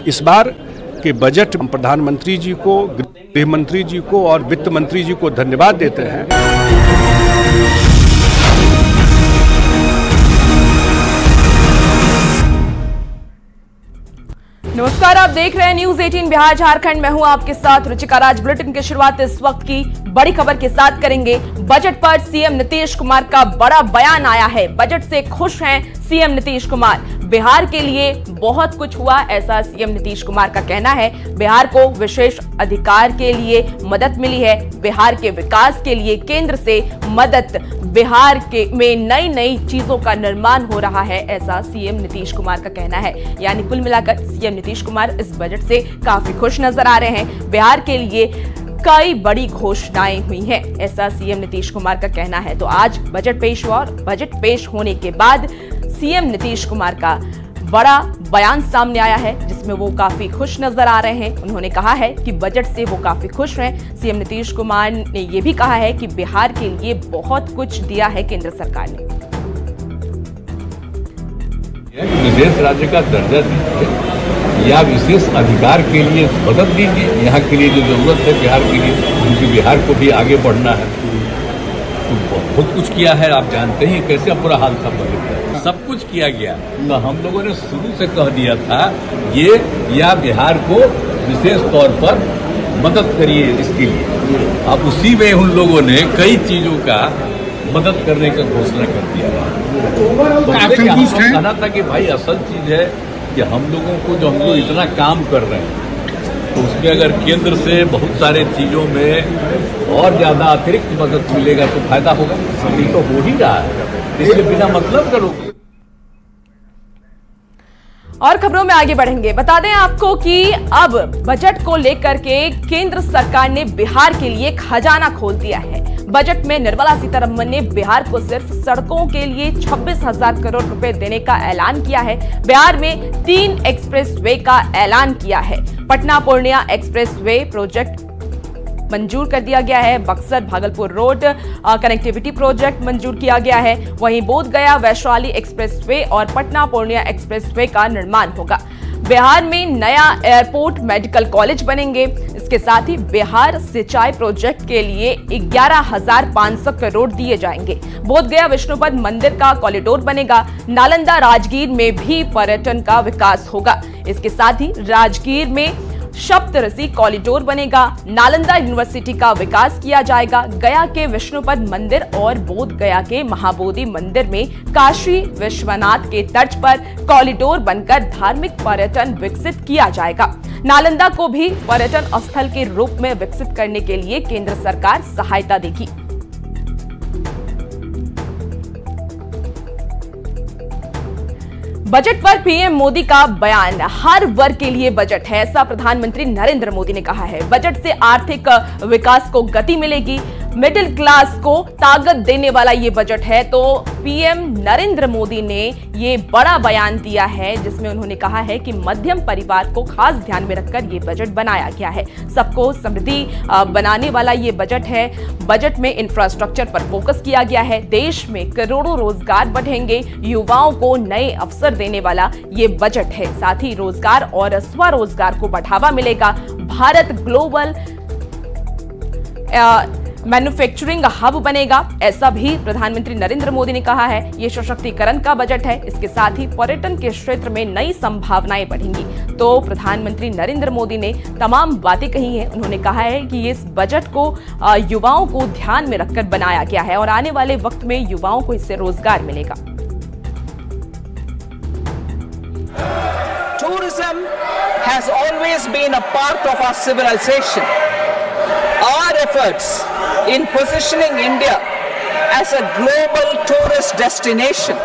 इस बार के बजट प्रधानमंत्री जी को, गृह मंत्री जी को और वित्त मंत्री जी को धन्यवाद देते हैं। नमस्कार, आप देख रहे हैं न्यूज 18 बिहार झारखंड। मैं हूं आपके साथ रुचिका राज। बुलेटिन की शुरुआत इस वक्त की बड़ी खबर के साथ करेंगे। बजट पर सीएम नीतीश कुमार का बड़ा बयान आया है। बजट से खुश हैं सीएम नीतीश कुमार। बिहार के लिए बहुत कुछ हुआ, ऐसा सीएम नीतीश कुमार का कहना है। बिहार को विशेष अधिकार के लिए मदद मिली है। बिहार के विकास के लिए केंद्र से मदद, बिहार के में नई नई चीजों का निर्माण हो रहा है, ऐसा सीएम नीतीश कुमार का कहना है। यानी कुल मिलाकर सीएम नीतीश कुमार इस बजट से काफी खुश नजर आ रहे हैं। बिहार के लिए कई बड़ी घोषणाएं हुई हैं, ऐसा सीएम नीतीश कुमार का कहना है। तो आज बजट पेश हुआ और बजट पेश होने के बाद सीएम नीतीश कुमार का बड़ा बयान सामने आया है, जिसमें वो काफी खुश नजर आ रहे हैं। उन्होंने कहा है कि बजट से वो काफी खुश हैं। सीएम नीतीश कुमार ने ये भी कहा है कि बिहार के लिए बहुत कुछ दिया है केंद्र सरकार ने। विशेष राज्य का दर्जा दीजिए या विशेष अधिकार के लिए मदद दीजिए। यहाँ के लिए जो जरूरत है बिहार के लिए, क्योंकि बिहार को भी आगे बढ़ना है, तो बहुत कुछ किया है। आप जानते हैं कैसे बुरा हाल था बजट का, सब कुछ किया गया। तो हम लोगों ने शुरू से कह दिया था ये या बिहार को विशेष तौर पर मदद करिए इसके लिए। अब उसी में उन लोगों ने कई चीजों का मदद करने का घोषणा कर दिया। तो कहना था कि भाई असल चीज है कि हम लोगों को जो हम लोग इतना काम कर रहे हैं, तो उसमें अगर केंद्र से बहुत सारे चीजों में और ज्यादा अतिरिक्त मदद मिलेगा तो फायदा होगा। अभी तो हो ही रहा है, इसलिए बिना मतलब करोगे। और खबरों में आगे बढ़ेंगे। बता दें आपको कि अब बजट को लेकर के केंद्र सरकार ने बिहार के लिए खजाना खोल दिया है। बजट में निर्मला सीतारमण ने बिहार को सिर्फ सड़कों के लिए 26,000 करोड़ रुपए देने का ऐलान किया है। बिहार में 3 एक्सप्रेसवे का ऐलान किया है। पटना पूर्णिया एक्सप्रेसवे प्रोजेक्ट मंजूर कर दिया गया है। Buxar Bhagalpur road connectivity project मंजूर किया गया है। वहीं बोध गया वैशाली एक्सप्रेसवे और पटना पूर्णिया एक्सप्रेसवे का निर्माण होगा। बिहार में नया एयरपोर्ट, मेडिकल कॉलेज बनेंगे। इसके साथ ही बिहार सिंचाई प्रोजेक्ट के लिए 11,500 करोड़ दिए जाएंगे। बोध गया विष्णुपद मंदिर का कॉरिडोर बनेगा। नालंदा राजगीर में भी पर्यटन का विकास होगा। इसके साथ ही राजगीर में सप्तऋषि कॉरिडोर बनेगा। नालंदा यूनिवर्सिटी का विकास किया जाएगा। गया के विष्णुपद मंदिर और बोध गया के महाबोधि मंदिर में काशी विश्वनाथ के तर्ज पर कॉरिडोर बनकर धार्मिक पर्यटन विकसित किया जाएगा। नालंदा को भी पर्यटन स्थल के रूप में विकसित करने के लिए केंद्र सरकार सहायता देगी। बजट पर पीएम मोदी का बयान। हर वर्ग के लिए बजट है, ऐसा प्रधानमंत्री नरेंद्र मोदी ने कहा है। बजट से आर्थिक विकास को गति मिलेगी, मिडिल क्लास को ताकत देने वाला ये बजट है। तो पीएम नरेंद्र मोदी ने ये बड़ा बयान दिया है, जिसमें उन्होंने कहा है कि मध्यम परिवार को खास ध्यान में रखकर ये बजट बनाया गया है। सबको समृद्धि बनाने वाला ये बजट है। बजट में इंफ्रास्ट्रक्चर पर फोकस किया गया है। देश में करोड़ों रोजगार बढ़ेंगे। युवाओं को नए अवसर देने वाला ये बजट है। साथ ही रोजगार और स्वरोजगार को बढ़ावा मिलेगा। भारत ग्लोबल मैन्युफैक्चरिंग हब बनेगा, ऐसा भी प्रधानमंत्री नरेंद्र मोदी ने कहा है। ये सशक्तिकरण का बजट है। इसके साथ ही पर्यटन के क्षेत्र में नई संभावनाएं बढ़ेंगी। तो प्रधानमंत्री नरेंद्र मोदी ने तमाम बातें कही हैं। उन्होंने कहा है कि इस बजट को युवाओं को ध्यान में रखकर बनाया गया है और आने वाले वक्त में युवाओं को इससे रोजगार मिलेगा। Tourism has always been a part of our civilization. Our efforts in positioning India as a global tourist destination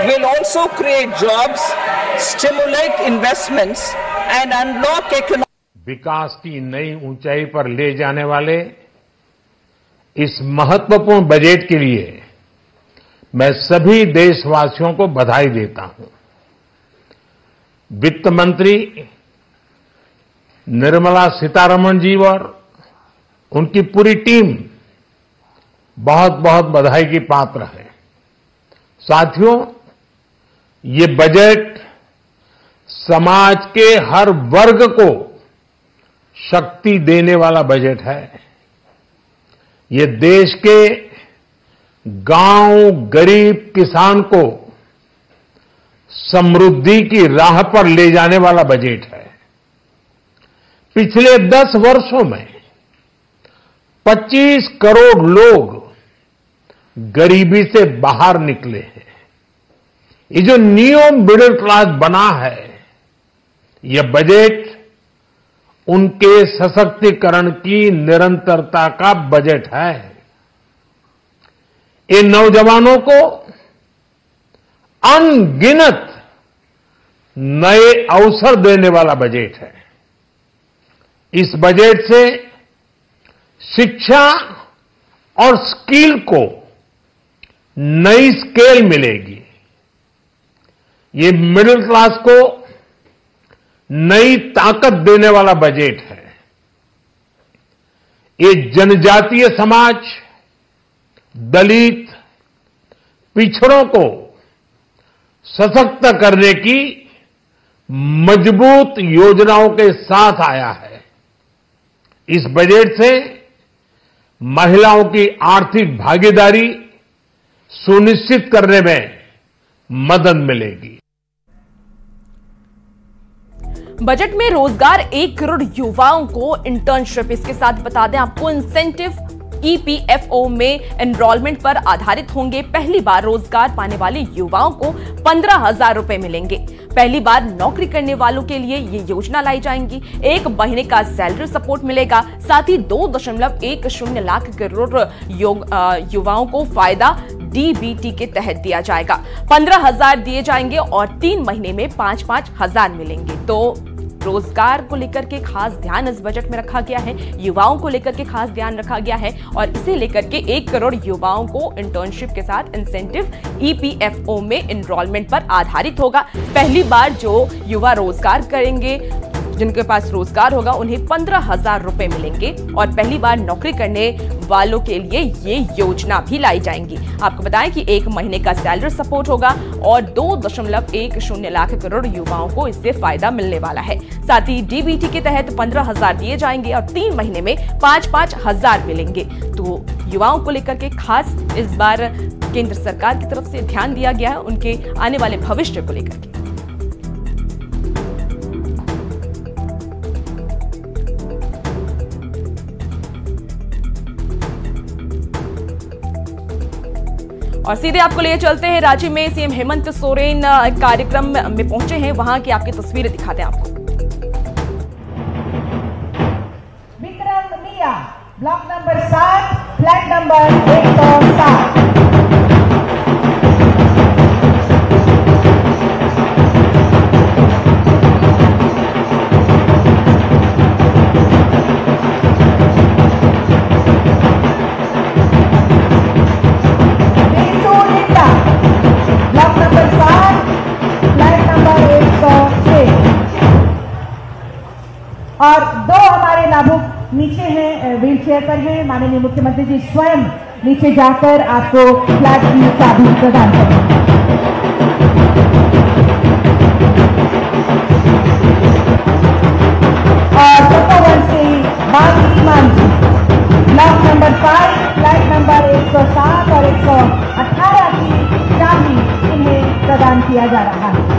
will also create jobs, stimulate investments and unlock economic विकास की नई ऊंचाई पर ले जाने वाले इस महत्वपूर्ण बजट के लिए मैं सभी देशवासियों को बधाई देता हूं। वित्त मंत्री निर्मला सीतारमण जी और उनकी पूरी टीम बहुत बहुत बधाई की पात्र है। साथियों, ये बजट समाज के हर वर्ग को शक्ति देने वाला बजट है। ये देश के गांव, गरीब किसान को समृद्धि की राह पर ले जाने वाला बजट है। पिछले 10 वर्षों में 25 करोड़ लोग गरीबी से बाहर निकले हैं। ये जो न्यू मिडिल क्लास बना है, यह बजट उनके सशक्तिकरण की निरंतरता का बजट है। ये नौजवानों को अनगिनत नए अवसर देने वाला बजट है। इस बजट से शिक्षा और स्किल को नई स्केल मिलेगी। ये मिडिल क्लास को नई ताकत देने वाला बजट है। ये जनजातीय समाज, दलित, पिछड़ों को सशक्त करने की मजबूत योजनाओं के साथ आया है। इस बजट से महिलाओं की आर्थिक भागीदारी सुनिश्चित करने में मदद मिलेगी। बजट में रोजगार 1 करोड़ युवाओं को इंटर्नशिप, इसके साथ बता दें आपको इंसेंटिव ईपीएफओ में एनरोलमेंट पर आधारित होंगे। पहली बार रोजगार पाने वाले युवाओं को 15,000 रुपए मिलेंगे। पहली बार नौकरी करने वालों के लिए ये योजना लाई जाएंगी। 1 महीने का सैलरी सपोर्ट मिलेगा। साथ ही 2.10 लाख करोड़ युवाओं को फायदा डीबीटी के तहत दिया जाएगा। 15,000 दिए जाएंगे और 3 महीने में 5-5 हजार मिलेंगे। तो रोजगार को लेकर के खास ध्यान इस बजट में रखा गया है, युवाओं को लेकर के खास ध्यान रखा गया है और इसे लेकर के 1 करोड़ युवाओं को इंटर्नशिप के साथ इंसेंटिव ईपीएफओ में एनरोलमेंट पर आधारित होगा। पहली बार जो युवा रोजगार करेंगे, जिनके पास रोजगार होगा, उन्हें 15,000 रुपए मिलेंगे और पहली बार नौकरी करने वालों के लिए ये योजना भी लाई जाएंगी। आपको बताएं कि 1 महीने का सैलरी सपोर्ट होगा और 2.10 लाख करोड़ युवाओं को इससे फायदा मिलने वाला है। साथ ही डीबीटी के तहत 15,000 दिए जाएंगे और 3 महीने में 5-5 हजार मिलेंगे। तो युवाओं को लेकर के खास इस बार केंद्र सरकार की तरफ से ध्यान दिया गया है, उनके आने वाले भविष्य को लेकर के। और सीधे आपको ले चलते हैं राज्य में। सीएम हेमंत सोरेन कार्यक्रम में पहुंचे हैं, वहां की आपकी तस्वीरें दिखाते हैं आपको। विक्रम मिया, ब्लॉक नंबर 7, फ्लैट नंबर 107। और 2 हमारे लाभुक नीचे हैं, व्हील चेयर पर हैं। माननीय मुख्यमंत्री जी स्वयं नीचे जाकर आपको फ्लैट की चाबी प्रदान करेंगे। और तपोवन से बागी Manjhi, block number 5, flat number 107 और 118 की चाबी इन्हें प्रदान किया जा रहा है।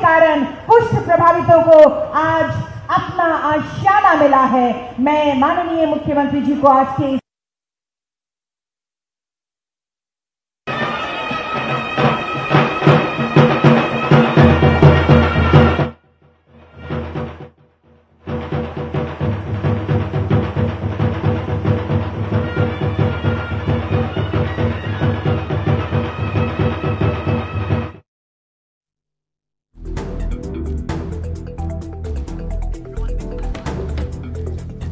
कारण कुष्ठ प्रभावितों को आज अपना आशियाना मिला है। मैं माननीय मुख्यमंत्री जी को आज के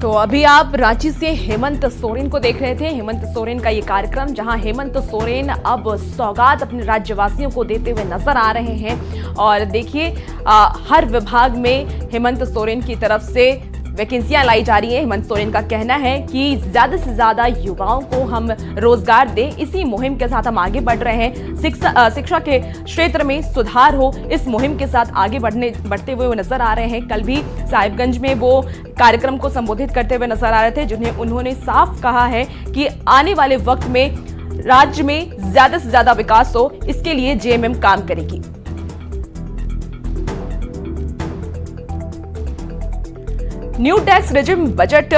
तो अभी आप रांची से हेमंत सोरेन को देख रहे थे। हेमंत सोरेन का ये कार्यक्रम, जहां हेमंत सोरेन अब सौगात अपने राज्यवासियों को देते हुए नजर आ रहे हैं। और देखिए, हर विभाग में हेमंत सोरेन की तरफ से वैकेंसियां लाई जा रही है। हेमंत सोरेन का कहना है कि ज्यादा से ज्यादा युवाओं को हम रोजगार दें, इसी मुहिम के साथ हम आगे बढ़ रहे हैं। शिक्षा के क्षेत्र में सुधार हो, इस मुहिम के साथ आगे बढ़ते हुए वो नजर आ रहे हैं। कल भी साहिबगंज में वो कार्यक्रम को संबोधित करते हुए नजर आ रहे थे, जिन्हें उन्होंने साफ कहा है कि आने वाले वक्त में राज्य में ज्यादा से ज्यादा विकास हो, इसके लिए जेएमएम काम करेगी। New tax regime budget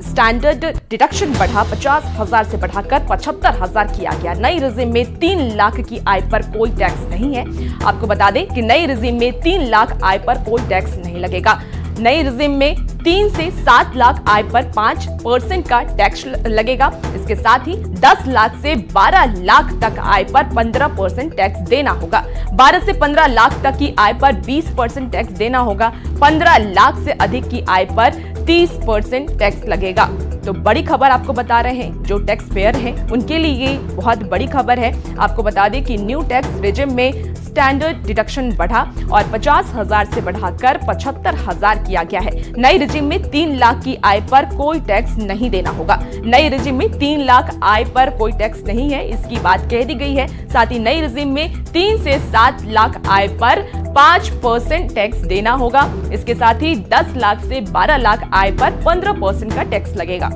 standard deduction बढ़ा 50,000 से बढ़ाकर 75,000 किया गया। नई रेजिम में 3 लाख की आय पर कोई टैक्स नहीं है। आपको बता दें कि नई रेजिम में 3 लाख आय पर कोई टैक्स नहीं लगेगा। नई रेजिम में 3 से 7 लाख आय पर 5% का टैक्स लगेगा। इसके साथ ही 10 लाख से 12 लाख तक आय पर 15% टैक्स देना होगा। 12 से 15 लाख तक की आय पर 20% टैक्स देना होगा। 15 लाख से अधिक की आय पर 30% टैक्स लगेगा। तो बड़ी खबर आपको बता रहे हैं, जो टैक्स पेयर हैं उनके लिए ये बहुत बड़ी खबर है। आपको बता दें कि न्यू टैक्स रेजिम में स्टैंडर्ड डिडक्शन बढ़ा और 50,000 से बढ़ाकर 75,000 किया गया है। नई रेजिम में 3 लाख की आय पर कोई टैक्स नहीं देना होगा। नई रेजिम में 3 लाख आय पर कोई टैक्स नहीं है, इसकी बात कह दी गई है। साथ ही नई रेजिम में 3 से 7 लाख आय पर 5% टैक्स देना होगा। इसके साथ ही 10 लाख से 12 लाख आय पर 15% का टैक्स लगेगा।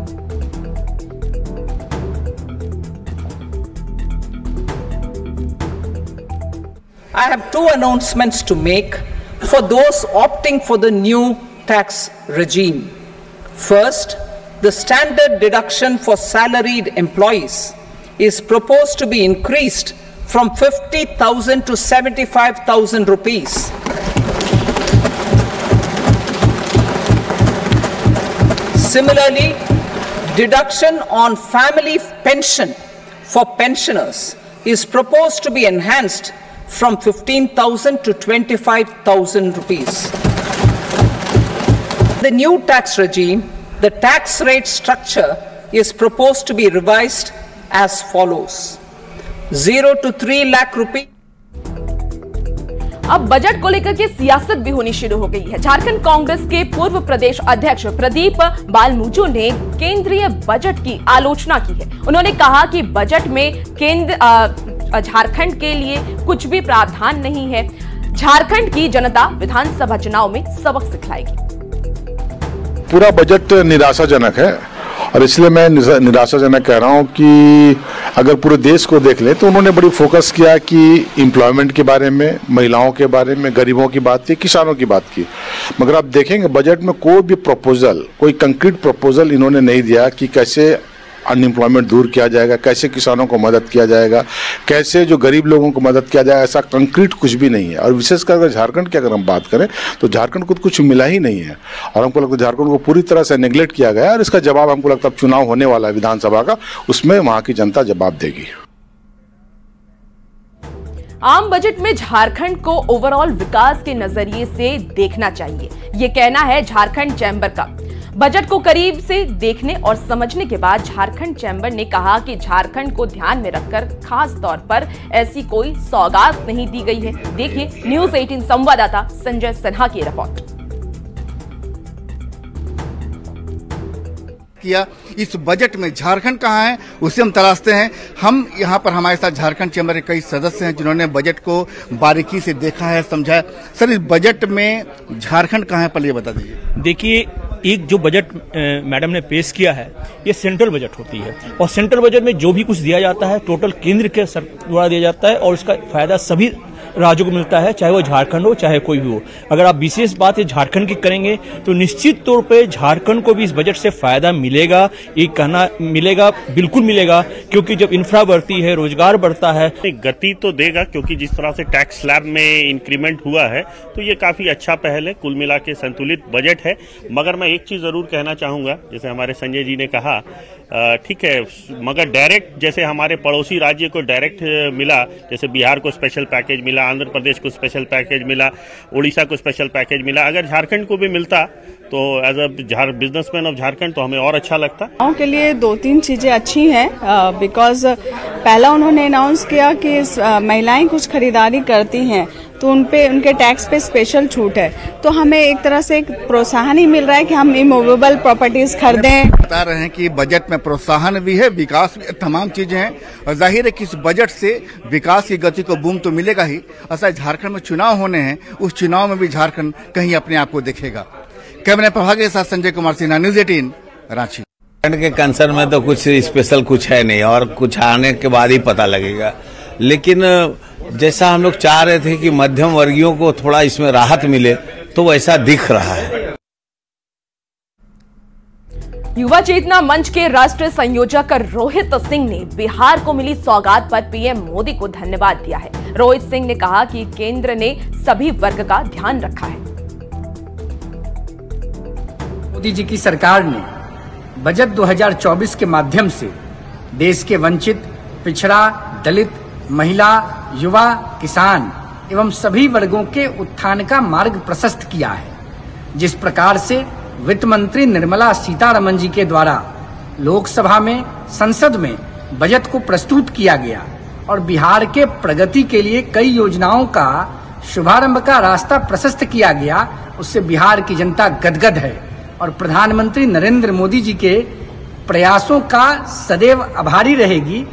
I have 2 announcements to make for those opting for the new tax regime. First, the standard deduction for salaried employees is proposed to be increased from 50,000 to 75,000 rupees. Similarly, deduction on family pension for pensioners is proposed to be enhanced from 15,000 to 25,000 rupees. The new tax regime, the tax rate structure is proposed to be revised as follows: 0 to 3 lakh rupees. अब budget को लेकर के सियासत भी होनी शुरू हो गई है। झारखंड कांग्रेस के पूर्व प्रदेश अध्यक्ष प्रदीप बालमुजु ने केंद्रीय बजट की आलोचना की है। उन्होंने कहा कि बजट में झारखंड के लिए कुछ भी प्रावधान नहीं है। झारखंड की जनता विधानसभा चुनाव में सबक सिखलाएगी। पूरा बजट निराशाजनक है और इसलिए मैं निराशाजनक कह रहा हूं कि अगर पूरे देश को देख लें तो उन्होंने बड़ी फोकस किया कि एम्प्लॉयमेंट के बारे में, महिलाओं के बारे में, गरीबों की बात की, किसानों की बात की। मगर आप देखेंगे बजट में कोई भी प्रपोजल, कोई कंक्रीट प्रपोजल इन्होंने नहीं दिया कि कैसे अनएम्प्लॉयमेंट दूर किया जाएगा, कैसे किसानों को मदद किया जाएगा, कैसे जो गरीब लोगों को मदद किया जाएगा। ऐसा कंक्रीट कुछ भी नहीं है। और विशेषकर अगर झारखंड की अगर हम बात करें तो झारखंड को कुछ मिला ही नहीं है और हमको लगता है झारखंड को पूरी तरह से नेग्लेक्ट किया गया है। और इसका जवाब हमको लगता है चुनाव होने वाला है विधानसभा का, उसमें वहां की जनता जवाब देगी। आम बजट में झारखंड को ओवरऑल विकास के नजरिए से देखना चाहिए, ये कहना है झारखंड चैंबर का। बजट को करीब से देखने और समझने के बाद झारखंड चैंबर ने कहा कि झारखंड को ध्यान में रखकर खास तौर पर ऐसी कोई सौगात नहीं दी गई है। देखिए न्यूज़ 18 संवाददाता संजय सिन्हा की रिपोर्ट। किया इस बजट में झारखंड कहाँ है उसे हम तलाशते हैं। हम यहाँ पर हमारे साथ झारखंड चैंबर के कई सदस्य हैं जिन्होंने बजट को बारीकी से देखा है, समझा है। सर, इस बजट में झारखंड कहाँ है, पहले ये बता दीजिए। देखिए, एक जो बजट मैडम ने पेश किया है ये सेंट्रल बजट होती है और सेंट्रल बजट में जो भी कुछ दिया जाता है टोटल केंद्र के द्वारा दिया जाता है और उसका फायदा सभी राज्यों को मिलता है, चाहे वो झारखंड हो चाहे कोई भी हो। अगर आप विशेष बात है झारखंड की करेंगे तो निश्चित तौर पे झारखंड को भी इस बजट से फायदा मिलेगा, ये कहना मिलेगा, बिल्कुल मिलेगा, क्योंकि जब इंफ्रा बढ़ती है, रोजगार बढ़ता है। गति तो देगा, क्योंकि जिस तरह से टैक्स स्लैब में इंक्रीमेंट हुआ है तो ये काफी अच्छा पहल है। कुल मिला के संतुलित बजट है। मगर मैं एक चीज जरूर कहना चाहूंगा, जैसे हमारे संजय जी ने कहा, ठीक है, मगर डायरेक्ट जैसे हमारे पड़ोसी राज्य को डायरेक्ट मिला, जैसे बिहार को स्पेशल पैकेज मिला, आंध्र प्रदेश को स्पेशल पैकेज मिला, उड़ीसा को स्पेशल पैकेज मिला, अगर झारखंड को भी मिलता तो as a businessman of Jharkhand तो हमें और अच्छा लगता। गाँव के लिए 2-3 चीजें अच्छी हैं, बिकॉज पहला उन्होंने अनाउंस किया कि महिलाएं कुछ खरीदारी करती हैं तो उनके टैक्स पे स्पेशल छूट है, तो हमें एक तरह से एक प्रोत्साहन ही मिल रहा है कि हम इमूवेबल प्रॉपर्टीज खरीदें। बता रहे हैं कि बजट में प्रोत्साहन भी है, विकास भी, तमाम चीजें हैं और जाहिर है कि इस बजट से विकास की गति को बूम तो मिलेगा ही। ऐसा झारखंड में चुनाव होने हैं, उस चुनाव में भी झारखंड कहीं अपने आप को दिखेगा। कैमरा प्रभाग के साथ संजय कुमार सिन्हा, न्यूज 18 रांची। के कंसर्न में तो कुछ स्पेशल कुछ है नहीं और कुछ आने के बाद ही पता लगेगा, लेकिन जैसा हम लोग चाह रहे थे कि मध्यम वर्गीयों को थोड़ा इसमें राहत मिले तो वैसा दिख रहा है। युवा चेतना मंच के राष्ट्रीय संयोजक रोहित सिंह ने बिहार को मिली सौगात पर पीएम मोदी को धन्यवाद दिया है। रोहित सिंह ने कहा कि केंद्र ने सभी वर्ग का ध्यान रखा है। मोदी जी की सरकार ने बजट 2024 के माध्यम से देश के वंचित, पिछड़ा, दलित, महिला, युवा, किसान एवं सभी वर्गों के उत्थान का मार्ग प्रशस्त किया है। जिस प्रकार से वित्त मंत्री निर्मला सीतारमण जी के द्वारा लोकसभा में, संसद में बजट को प्रस्तुत किया गया और बिहार के प्रगति के लिए कई योजनाओं का शुभारंभ का रास्ता प्रशस्त किया गया, उससे बिहार की जनता गदगद है और प्रधानमंत्री नरेंद्र मोदी जी के प्रयासों का सदैव आभारी रहेगी।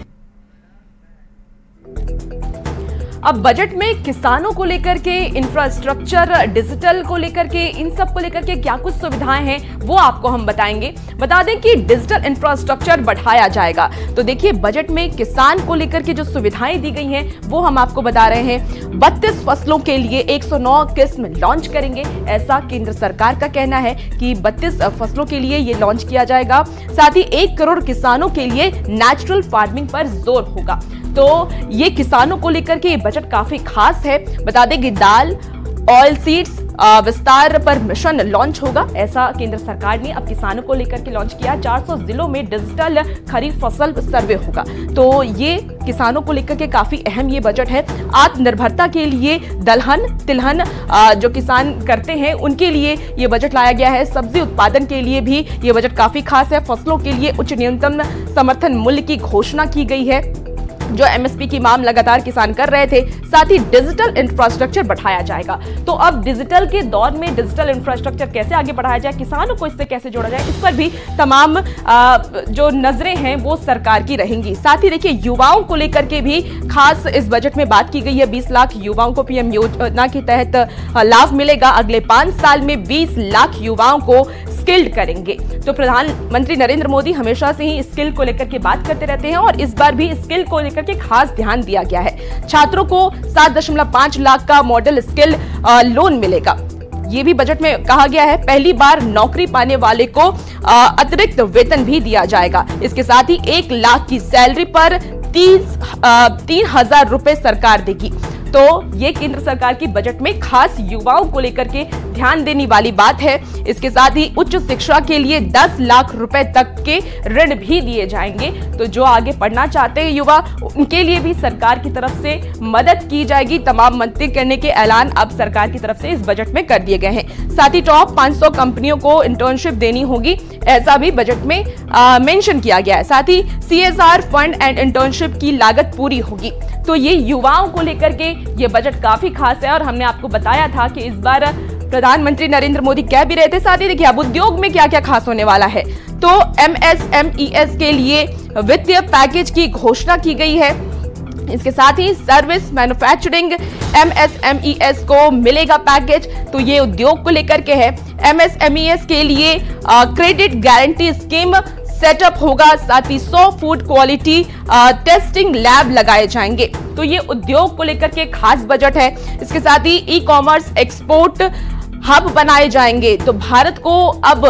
अब बजट में किसानों को लेकर के, इंफ्रास्ट्रक्चर, डिजिटल को लेकर के, इन सब को लेकर के क्या कुछ सुविधाएं हैं वो आपको हम बताएंगे। बता दें कि डिजिटल इंफ्रास्ट्रक्चर बढ़ाया जाएगा। तो देखिए, बजट में किसान को लेकर के जो सुविधाएं दी गई हैं वो हम आपको बता रहे हैं। 32 फसलों के लिए 109 किस्म लॉन्च करेंगे, ऐसा केंद्र सरकार का कहना है कि 32 फसलों के लिए ये लॉन्च किया जाएगा। साथ ही 1 करोड़ किसानों के लिए नेचुरल फार्मिंग पर जोर होगा। तो ये किसानों को लेकर के ये बजट काफी खास है। बता दें कि दाल, ऑयल सीड्स विस्तार पर मिशन लॉन्च होगा, ऐसा केंद्र सरकार ने अब किसानों को लेकर के लॉन्च किया। 400 जिलों में डिजिटल खरीफ फसल सर्वे होगा। तो ये किसानों को लेकर के काफी अहम ये बजट है। आत्मनिर्भरता के लिए दलहन, तिलहन जो किसान करते हैं उनके लिए ये बजट लाया गया है। सब्जी उत्पादन के लिए भी ये बजट काफी खास है। फसलों के लिए उच्च न्यूनतम समर्थन मूल्य की घोषणा की गई है, जो एमएसपी की मांग लगातार किसान कर रहे थे। साथ ही डिजिटल इंफ्रास्ट्रक्चर बढ़ाया जाएगा। तो अब डिजिटल के दौर में डिजिटल इंफ्रास्ट्रक्चर कैसे आगे बढ़ाया जाए, किसानों को इससे कैसे जोड़ा जाए, इस पर भी तमाम जो नजरें हैं वो सरकार की रहेंगी। साथ ही देखिए, युवाओं को लेकर के भी खास इस बजट में बात की गई है। 20 लाख युवाओं को पीएम योजना के तहत लाभ मिलेगा। अगले 5 साल में 20 लाख युवाओं को स्किल्ड करेंगे। तो प्रधानमंत्री नरेंद्र मोदी हमेशा से ही स्किल को लेकर के बात करते रहते हैं और इस बार भी स्किल को लेकर के खास ध्यान दिया गया है। छात्रों को 7.5 लाख का मॉडल स्किल लोन मिलेगा, ये भी बजट में कहा गया है। पहली बार नौकरी पाने वाले को अतिरिक्त वेतन भी दिया जाएगा। इसके साथ ही 1 लाख की सैलरी पर 3,000 रुपए सरकार देगी। तो ये केंद्र सरकार की बजट में खास युवाओं को लेकर के ध्यान देने वाली बात है। इसके साथ ही उच्च शिक्षा के लिए 10 लाख रुपए तक के ऋण भी दिए जाएंगे। तो जो आगे पढ़ना चाहते हैं युवा, उनके लिए भी सरकार की तरफ से मदद की जाएगी। तमाम मदद करने के ऐलान अब सरकार की तरफ से इस बजट में कर दिए गए हैं। साथ ही टॉप 500 कंपनियों को इंटर्नशिप देनी होगी, ऐसा भी बजट में मेंशन किया गया है। साथ ही CSR फंड एंड इंटर्नशिप की लागत पूरी होगी। तो ये युवाओं को लेकर के ये बजट काफी खास है और हमने आपको बताया था कि इस बार प्रधानमंत्री नरेंद्र मोदी कह भी रहे थे। साथ ही देखिए, अब उद्योग में क्या क्या खास होने वाला है। तो MSMEs के लिए वित्तीय पैकेज की घोषणा की गई है। इसके साथ ही सर्विस, मैन्युफैक्चरिंग, MSMEs को मिलेगा पैकेज। तो ये उद्योग को लेकर के है। MSMEs के लिए क्रेडिट गारंटी स्कीम सेटअप होगा, साथ ही 100 फूड क्वालिटी टेस्टिंग लैब लगाए जाएंगे। तो ये उद्योग को लेकर के खास बजट है। इसके साथ ही ई कॉमर्स एक्सपोर्ट हब बनाए जाएंगे। तो भारत को अब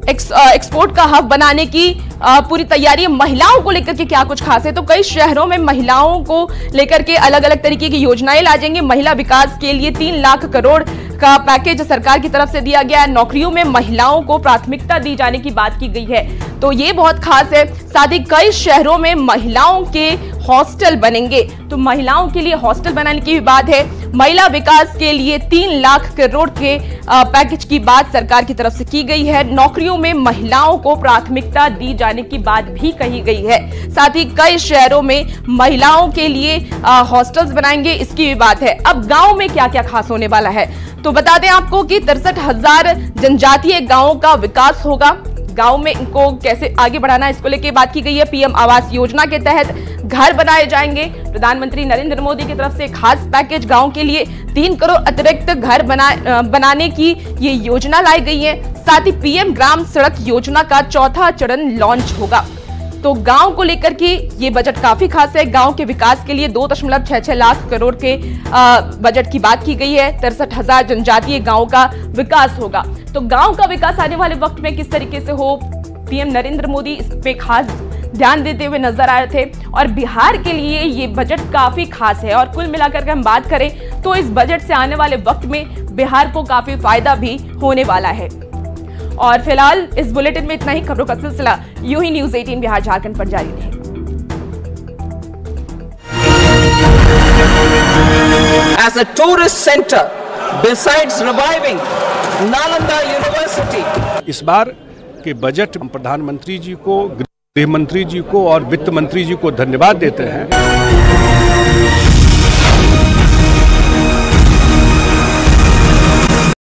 एक्सपोर्ट का हब बनाने की पूरी तैयारी। महिलाओं को लेकर के क्या कुछ खास है, तो कई शहरों में महिलाओं को लेकर के अलग अलग तरीके की योजनाएं ला जाएंगी। महिला विकास के लिए 3 लाख करोड़ का पैकेज सरकार की तरफ से दिया गया है। नौकरियों में महिलाओं को प्राथमिकता दी जाने की बात की गई है, तो ये बहुत खास है। साथ ही कई शहरों में महिलाओं के हॉस्टल बनेंगे, तो महिलाओं के लिए हॉस्टल बनाने की भी बात है। महिला विकास के लिए 3 लाख करोड़ के पैकेज की बात सरकार की तरफ से की गई है। नौकरियों में महिलाओं को प्राथमिकता दी जाने की बात भी कही गई है। साथ ही कई शहरों में महिलाओं के लिए हॉस्टल्स बनाएंगे, इसकी भी बात है। अब गांव में क्या क्या खास होने वाला है, तो बता दें आपको कि 63,000 जनजातीय गांवों का विकास होगा। गांव में इनको कैसे आगे बढ़ाना है, इसको लेकर बात की गई है। पीएम आवास योजना के तहत घर बनाए जाएंगे। प्रधानमंत्री नरेंद्र मोदी की तरफ से खास पैकेज गांव के लिए 3 करोड़ अतिरिक्त घर बनाने की ये योजना लाई गई है। साथ ही पीएम ग्राम सड़क योजना का 4था चरण लॉन्च होगा। तो गांव को लेकर के ये बजट काफी खास है। गांव के विकास के लिए 2.66 लाख करोड़ के बजट की बात की गई है। 63,000 जनजातीय गांव का विकास होगा। तो गांव का विकास आने वाले वक्त में किस तरीके से हो, पीएम नरेंद्र मोदी इस पे खास ध्यान देते हुए नजर आए थे। और बिहार के लिए ये बजट काफी खास है। और कुल मिलाकर के हम बात करें तो इस बजट से आने वाले वक्त में बिहार को काफी फायदा भी होने वाला है। और फिलहाल इस बुलेटिन में इतना ही। खबरों का सिलसिला यूं ही न्यूज़ 18 बिहार झारखंड पर जारी रहे। As a tourist center, besides reviving Nalanda University, इस बार के बजट प्रधानमंत्री जी को, गृह मंत्री जी को और वित्त मंत्री जी को धन्यवाद देते हैं।